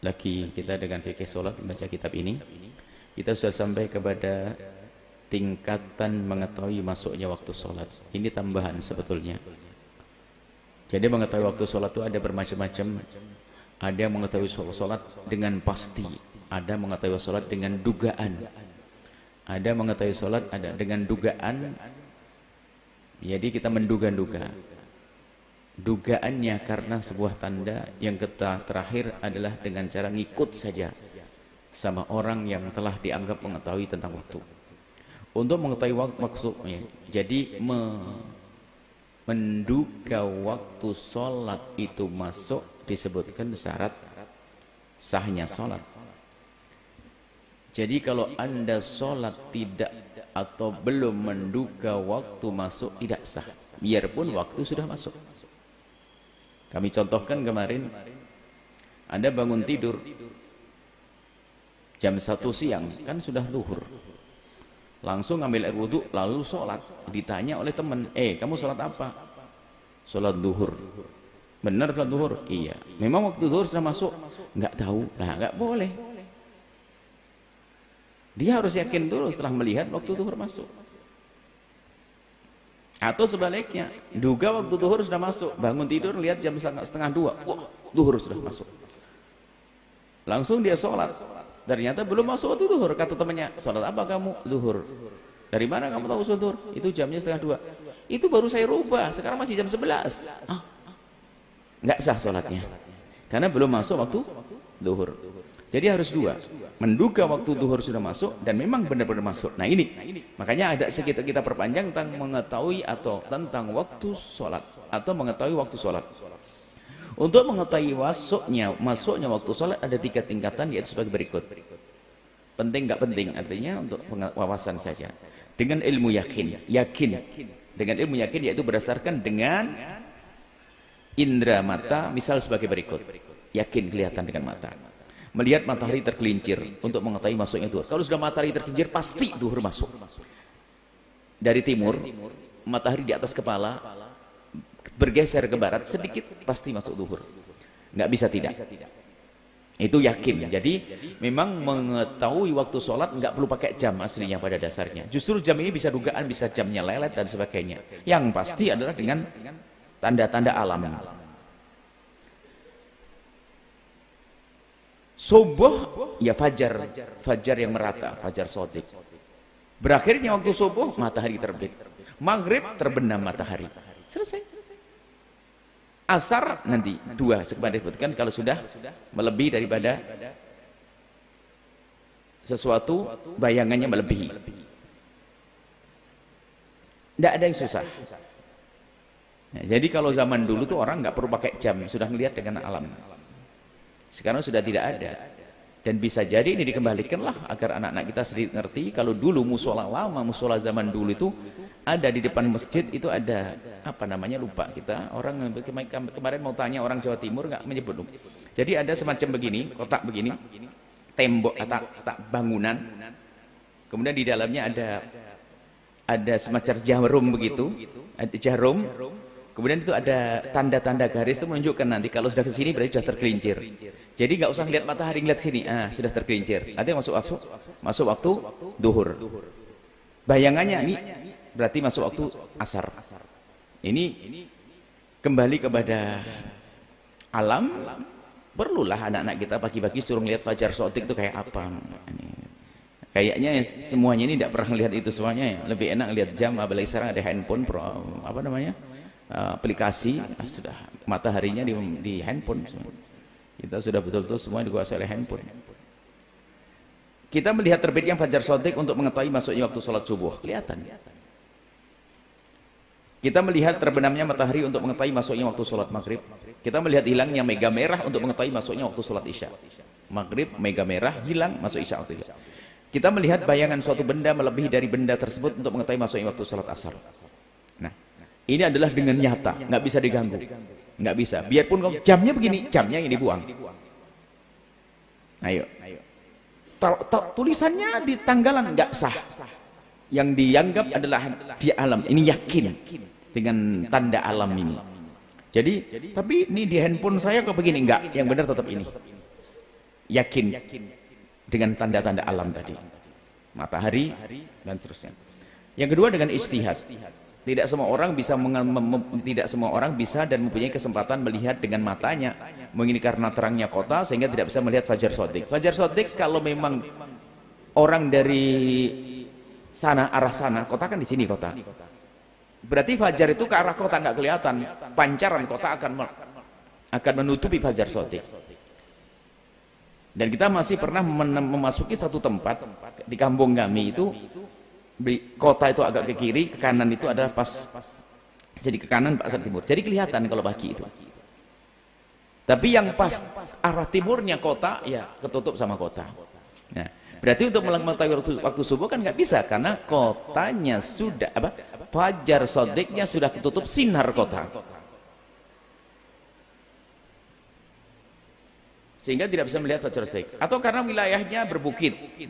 lagi kita dengan fikih sholat membaca kitab ini, kita sudah sampai kepada tingkatan mengetahui masuknya waktu sholat. Ini tambahan sebetulnya. Jadi mengetahui waktu sholat itu ada bermacam-macam. Ada yang mengetahui sholat dengan pasti, ada mengetahui sholat dengan dugaan, ada mengetahui sholat ada dengan dugaan. Jadi kita menduga-duga. Dugaannya karena sebuah tanda, yang terakhir adalah dengan cara ngikut saja sama orang yang telah dianggap mengetahui tentang waktu. Untuk mengetahui waktu maksudnya, jadi menduga waktu sholat itu masuk disebutkan syarat sahnya sholat. Jadi kalau anda sholat tidak atau belum menduga waktu masuk, tidak sah, biarpun waktu sudah masuk. Kami contohkan kemarin, anda bangun tidur jam 1 siang, kan sudah zuhur, langsung ambil air wudhu lalu sholat. Ditanya oleh teman, kamu sholat apa? Sholat zuhur. Benar sholat zuhur? Iya. Memang waktu zuhur sudah masuk? Nggak tahu. Nah, nggak boleh. Dia harus yakin dulu setelah melihat waktu zuhur masuk. Atau sebaliknya, duga waktu zuhur sudah masuk, bangun tidur lihat jam setengah 2, wah, zuhur sudah masuk. Langsung dia sholat. Ternyata belum masuk waktu zuhur. Kata temannya, sholat apa kamu? Zuhur. Dari mana kamu tahu zuhur? Itu jamnya setengah 2. Itu baru saya rubah, sekarang masih jam 11. Nggak sah sholatnya, karena belum masuk waktu zuhur. Jadi harus dua, menduga waktu zuhur sudah masuk dan memang benar-benar masuk. Nah ini, makanya ada sekitar kita perpanjang tentang mengetahui atau tentang waktu sholat, atau mengetahui waktu sholat. Untuk mengetahui masuknya waktu sholat ada 3 tingkatan, yaitu sebagai berikut. Penting nggak penting, artinya untuk wawasan saja. Dengan ilmu yakin, dengan ilmu yakin, yaitu berdasarkan dengan indera mata. Misal sebagai berikut, yakin kelihatan dengan mata, melihat matahari tergelincir untuk mengetahui masuknya zuhur. Kalau sudah matahari tergelincir pasti zuhur masuk. Dari timur, matahari di atas kepala bergeser ke barat sedikit, pasti masuk zuhur. Nggak bisa tidak. Itu yakin. Jadi memang mengetahui waktu sholat nggak perlu pakai jam aslinya pada dasarnya. Justru jam ini bisa dugaan, bisa jamnya lelet dan sebagainya. Yang pasti adalah dengan tanda-tanda alam. Subuh ya fajar yang merata, fajar shadiq. Berakhirnya waktu subuh, matahari terbit. Maghrib terbenam matahari. Selesai. Asar nanti 2, seperti disebutkan kalau sudah melebihi daripada sesuatu, bayangannya melebihi. Tidak ada yang susah. Nah, jadi kalau zaman dulu tuh orang nggak perlu pakai jam, sudah melihat dengan alam. Sekarang sudah tidak ada, dan bisa jadi ini dikembalikanlah agar anak-anak kita sedikit ngerti. Kalau dulu musola lama, musola zaman dulu itu ada di depan masjid, itu ada apa namanya, lupa kita. Orang kemarin mau tanya, orang Jawa Timur nggak menyebut. Jadi ada semacam begini, kotak begini, tembok atau bangunan, kemudian di dalamnya ada semacam jarum begitu, ada jarum. Kemudian itu ada tanda-tanda garis, itu menunjukkan nanti kalau sudah ke sini berarti sudah tergelincir. Jadi nggak usah lihat matahari, ngeliat sini, sudah tergelincir. Nanti masuk waktu zuhur. Bayangannya ini berarti masuk waktu asar. Ini kembali kepada alam. Perlulah anak-anak kita pagi-pagi suruh lihat fajar shadiq itu kayak apa. Kayaknya semuanya ini tidak pernah lihat itu semuanya. Lebih enak lihat jam, apalagi sekarang ada handphone, apa namanya, aplikasi, sudah mataharinya di handphone. Kita sudah betul-betul semua dikuasai oleh handphone. Kita melihat terbitnya fajar shadiq untuk mengetahui masuknya waktu sholat subuh, kelihatan. Kita melihat terbenamnya matahari untuk mengetahui masuknya waktu sholat maghrib. Kita melihat hilangnya mega merah untuk mengetahui masuknya waktu sholat isya. Maghrib mega merah hilang, masuk isya waktu isya. Kita melihat bayangan suatu benda melebihi dari benda tersebut untuk mengetahui masuknya waktu sholat asar. Nah, ini adalah dengan nyata, nggak bisa diganggu, nggak bisa. Biarpun jamnya begini, jamnya ini dibuang. Ayo, tulisannya di tanggalan nggak sah. Yang dianggap adalah di alam. Ini yakin dengan tanda alam ini. Jadi, tapi ini di handphone saya kok begini, enggak. Yang benar tetap ini. yakin dengan tanda-tanda alam tadi, matahari dan seterusnya. Yang kedua dengan ijtihad. Tidak semua orang bisa dan mempunyai kesempatan melihat dengan matanya. Mungkin karena terangnya kota sehingga tidak bisa melihat fajar shadiq. Fajar shadiq kalau memang orang dari sana, arah sana, kota kan di sini kota. Berarti fajar itu ke arah kota nggak kelihatan. Pancaran kota akan menutupi fajar shadiq. Dan kita masih pernah memasuki satu tempat di kampung kami itu. Kota itu agak ke kiri, ke kanan itu adalah pas, jadi ke kanan pasar timur, jadi kelihatan kalau pagi itu. Tapi yang pas arah timurnya kota ya ketutup sama kota. Nah, berarti untuk mengetahui waktu subuh kan nggak bisa karena kotanya sudah fajar shadiqnya sudah ketutup sinar kota, sehingga tidak bisa melihat fajar shadiq. Atau karena wilayahnya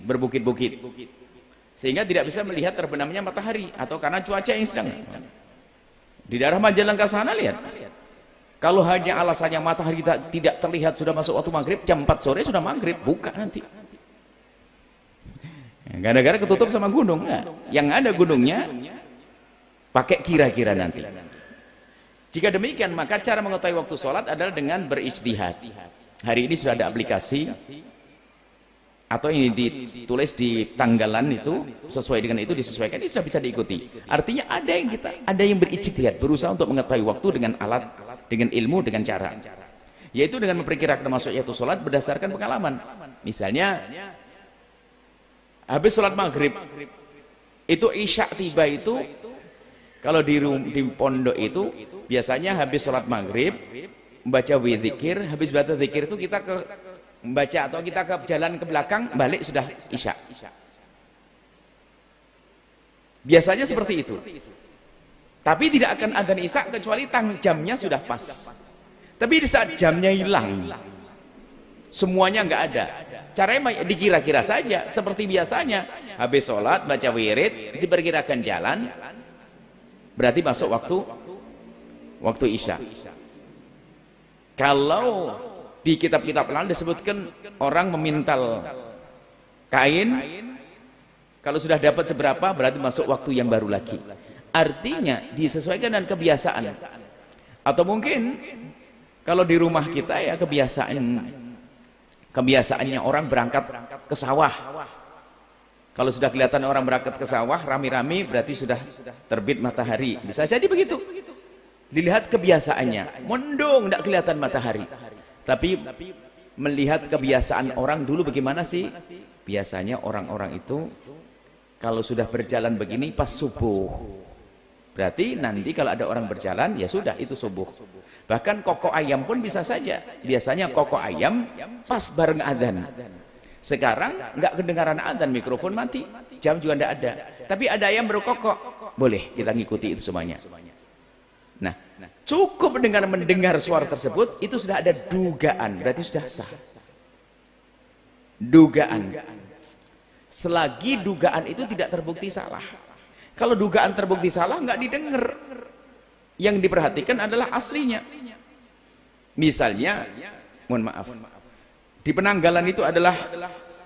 berbukit-bukit sehingga tidak bisa melihat terbenamnya matahari, atau karena cuaca yang sedang. Di daerah Majalengka sana lihat, kalau hanya alasannya matahari tidak terlihat sudah masuk waktu maghrib, jam 4 sore sudah maghrib, buka nanti. Gara-gara ketutup sama gunung. Nah, yang ada gunungnya pakai kira-kira nanti. Jika demikian, maka cara mengetahui waktu sholat adalah dengan berijtihad. Hari ini sudah ada aplikasi atau ini ditulis di tanggalan itu, sesuai dengan itu disesuaikan, ini sudah bisa diikuti. Artinya ada yang berijtihad, berusaha untuk mengetahui waktu dengan alat, dengan ilmu, dengan cara, yaitu dengan memperkirakan masuknya itu sholat berdasarkan pengalaman. Misalnya habis sholat maghrib itu isya tiba itu, kalau di pondok itu biasanya habis sholat maghrib membaca widzikir, habis baca zikir itu kita membaca atau kita ke jalan ke belakang, balik sudah isya. Biasanya seperti itu. Tapi tidak akan adzan isya kecuali jamnya sudah pas. Tapi di saat jamnya hilang, semuanya nggak ada. Caranya dikira-kira saja seperti biasanya. Habis sholat baca wirid, diperkirakan jalan, berarti masuk waktu isya. Kalau di kitab-kitab lain disebutkan orang memintal kain, kalau sudah dapat seberapa berarti masuk waktu yang baru lagi. Artinya disesuaikan dengan kebiasaan. Atau mungkin kalau di rumah kita ya kebiasaannya orang berangkat ke sawah. Kalau sudah kelihatan orang berangkat ke sawah rami-rami berarti sudah terbit matahari. Bisa jadi begitu. Dilihat kebiasaannya, mendung tidak kelihatan matahari. Tapi melihat kebiasaan orang dulu bagaimana sih? Biasanya orang-orang itu kalau sudah berjalan begini pas subuh. Berarti nanti kalau ada orang berjalan ya sudah itu subuh. Bahkan kokok ayam pun bisa saja. Biasanya kokok ayam pas bareng adzan. Sekarang nggak kedengaran adzan, mikrofon mati, jam juga tidak ada. Tapi ada ayam berkokok, boleh kita ngikuti itu semuanya. Nah, cukup dengan mendengar suara tersebut itu sudah ada dugaan, berarti sudah sah. Dugaan. Selagi dugaan itu tidak terbukti salah. Kalau dugaan terbukti salah nggak didengar. Yang diperhatikan adalah aslinya. Misalnya, mohon maaf, di penanggalan itu adalah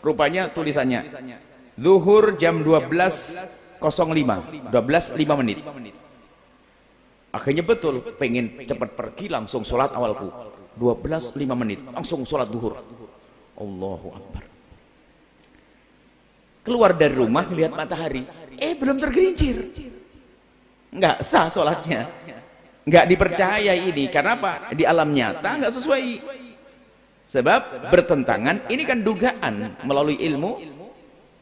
rupanya tulisannya zuhur jam 12.05, 12.05 menit. Akhirnya betul, pengen cepat pergi langsung sholat awalku 12.05 menit, langsung sholat duhur. Allahu Akbar. Keluar dari rumah lihat matahari, belum tergelincir, nggak sah sholatnya, nggak dipercaya ini. Karena apa? Di alam nyata nggak sesuai, sebab bertentangan. Ini kan dugaan melalui ilmu,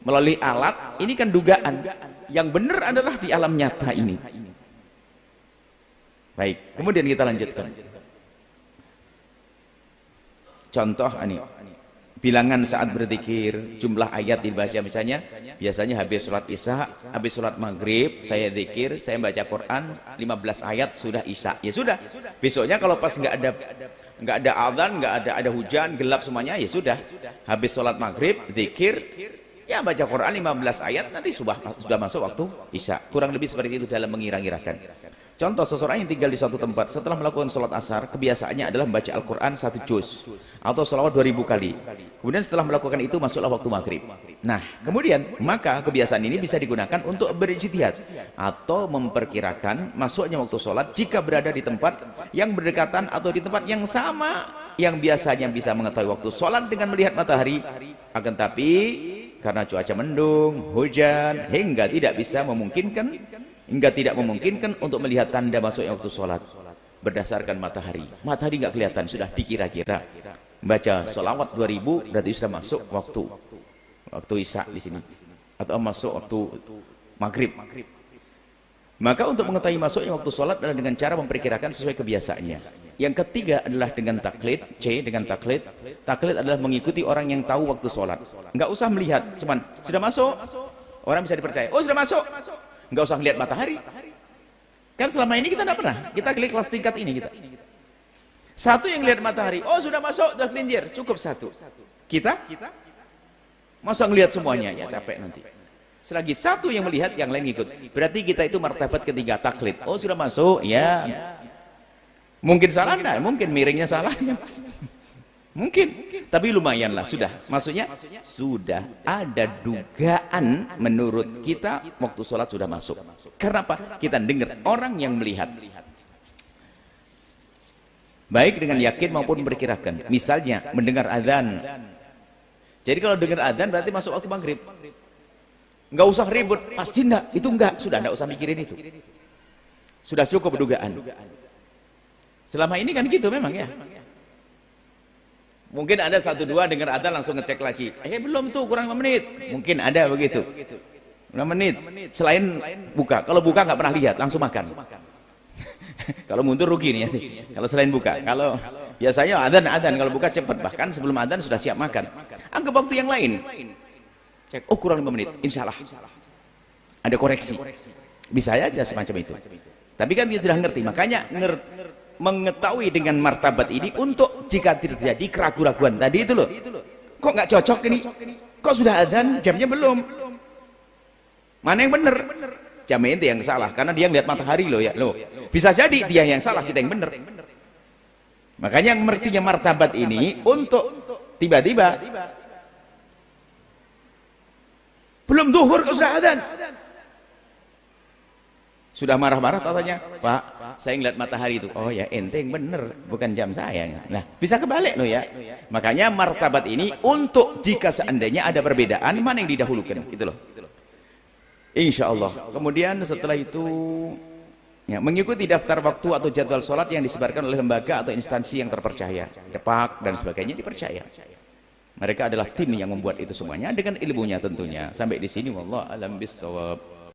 melalui alat, ini kan dugaan. Yang benar adalah di alam nyata ini. Baik, kemudian kita lanjutkan. Contoh ini, bilangan saat berzikir, jumlah ayat dibaca misalnya, biasanya habis sholat isya, habis sholat maghrib, saya zikir, saya baca Quran, 15 ayat sudah isya. Ya sudah, besoknya kalau pas nggak ada adzan, nggak ada hujan, gelap semuanya, ya sudah. Habis sholat maghrib, zikir, ya baca Quran 15 ayat, nanti sudah masuk waktu isya. Kurang lebih seperti itu dalam mengira-ngirakan. Contoh, seseorang yang tinggal di suatu tempat setelah melakukan sholat asar, kebiasaannya adalah membaca Al-Quran 1 juz atau sholawat 2000 kali. Kemudian setelah melakukan itu masuklah waktu maghrib. Nah, kemudian maka kebiasaan ini bisa digunakan untuk berijtihad atau memperkirakan masuknya waktu sholat jika berada di tempat yang berdekatan atau di tempat yang sama yang biasanya bisa mengetahui waktu sholat dengan melihat matahari. Akan tapi karena cuaca mendung, hujan, hingga tidak memungkinkan untuk melihat tanda masuknya waktu sholat berdasarkan matahari. Matahari nggak kelihatan, sudah dikira-kira. Baca sholawat 2000 berarti sudah masuk waktu isya di sini, atau masuk waktu maghrib. Maka untuk mengetahui masuknya waktu sholat adalah dengan cara memperkirakan sesuai kebiasaannya. Yang ketiga adalah dengan taklid. Dengan taklid. Taklid adalah mengikuti orang yang tahu waktu sholat. Nggak usah melihat, cuman sudah masuk, orang bisa dipercaya. Oh, sudah masuk. Nggak usah lihat matahari. Kan selama ini kita tidak pernah. Kita klik kelas tingkat ini kita. Satu yang lihat matahari. Oh, sudah masuk, sudah kelindir. Cukup satu. Kita masa ngelihat semuanya, ya capek nanti. Selagi satu yang melihat, yang lain ikut. Berarti kita itu martabat ketiga, taklid. Oh, sudah masuk, ya. Mungkin salah enggak? Mungkin miringnya salah. Mungkin, tapi lumayanlah sudah. Maksudnya sudah ada dugaan menurut kita waktu sholat sudah masuk. Karena apa? Kita dengar orang yang melihat, baik dengan yakin maupun memperkirakan. Misalnya mendengar azan. Jadi kalau dengar azan berarti masuk waktu maghrib. Nggak usah ribut, pasti enggak. Itu enggak, sudah enggak usah mikirin itu. Sudah cukup dugaan. Selama ini kan gitu memang ya. Mungkin ada 1-2 dengar adzan langsung ngecek lagi. Belum tuh, kurang 5 menit. Mungkin ada begitu. 5 menit. Selain buka. Kalau buka nggak pernah lihat, langsung makan. Kalau mundur rugi nih ya. Kalau selain buka. Kalau biasanya adzan, kalau buka cepat. Bahkan sebelum adzan sudah siap makan. Anggap waktu yang lain. Cek, oh kurang 5 menit. Insya Allah. Ada koreksi. Bisa aja semacam itu. Tapi kan dia sudah ngerti. Makanya mengetahui dengan martabat ini untuk jika terjadi keraguan-raguan tadi itu loh, kok nggak cocok ini, kok sudah adzan jamnya belum, mana yang benar, jam ente yang salah karena dia ngeliat matahari loh ya, loh bisa jadi dia yang salah, kita yang benar. Makanya yang mengertinya martabat ini untuk tiba-tiba belum zuhur kok sudah adzan, sudah marah-marah tatanya, Pak, saya ngeliat matahari itu. Oh ya, ente yang bener, bukan jam saya. Nah, bisa kebalik loh ya. Makanya martabat ini untuk jika seandainya ada perbedaan, mana yang didahulukan, gitu loh. Insya Allah. Kemudian setelah itu, ya, mengikuti daftar waktu atau jadwal sholat yang disebarkan oleh lembaga atau instansi yang terpercaya, Depak dan sebagainya dipercaya. Mereka adalah tim yang membuat itu semuanya dengan ilmunya tentunya. Sampai di sini, wallahu a'lam bishawab.